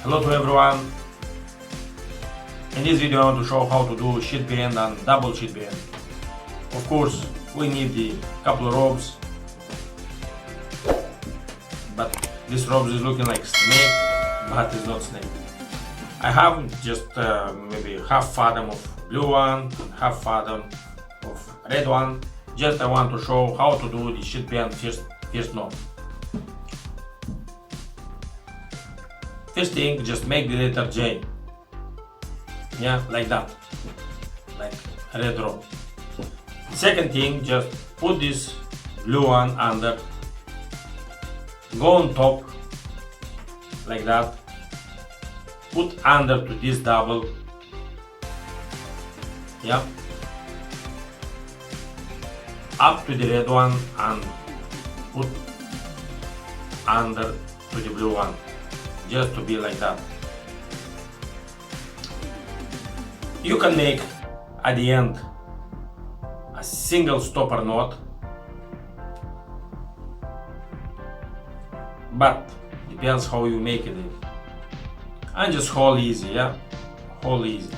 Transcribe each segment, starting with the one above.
Hello to everyone. In this video I want to show how to do sheet bend and double sheet bend. Of course we need the couple of ropes, but this rope is looking like snake, but it's not snake. I have just maybe half fathom of blue one and half fathom of red one. Just I want to show how to do the sheet bend first knot. First thing, just make the letter J. Yeah, like that, like a red rope. Second thing, just put this blue one under, go on top, like that, put under to this double, yeah, up to the red one and put under to the blue one, just to be like that. You can make at the end a single stopper knot, but depends how you make it. And just hold easy, yeah, hold easy.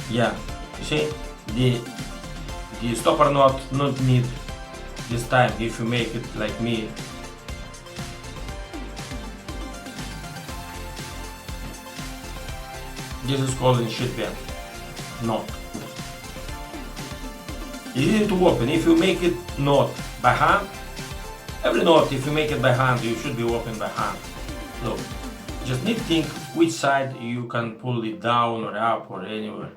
Yeah, you see, the stopper knot not need this time if you make it like me. This is called in sheet bend knot. Easy to open. If you make it knot by hand, every knot if you make it by hand, you should be open by hand. Look, just need to think which side you can pull it down or up or anywhere.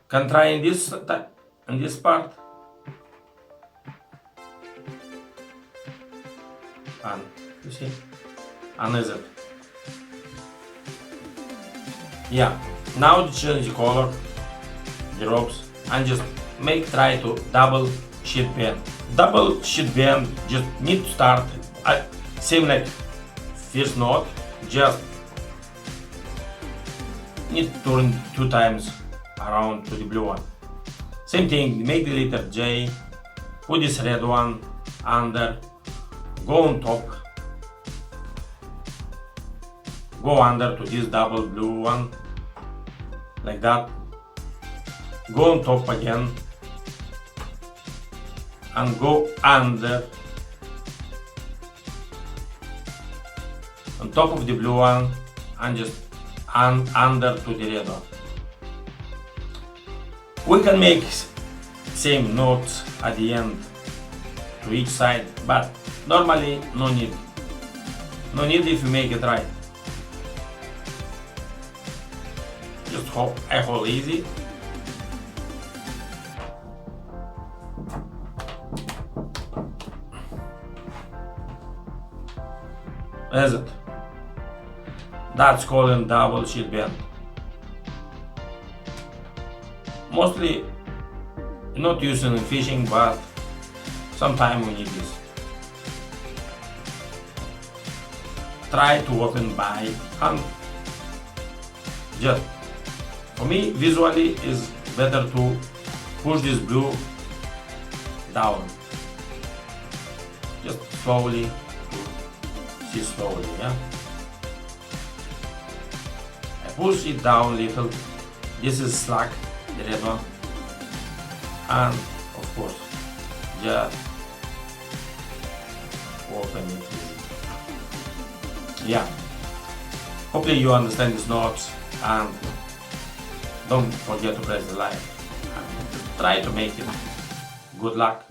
Can try in this part, and you see, and is it? Yeah, now change the color, the ropes, and just try to double sheet bend. Double sheet bend just need to start same like first knot, just need to turn 2 times around to the blue one. Same thing, make the letter J, put this red one under, go on top, go under to this double blue one, like that, go on top again, and go under, on top of the blue one, and just under to the red one. We can make same knots at the end to each side, but normally no need. No need if you make it right. Just hold easy. That's it. That's called double sheet bend. Mostly not used in fishing, but sometimes we need this. Try to open by hand. Just for me, visually is better to push this blue down. Just slowly, see slowly, yeah. I push it down little. This is slack, the red one, and of course, just open it. Yeah. Hopefully you understand these knots, and don't forget to press the like. Try to make it. Good luck.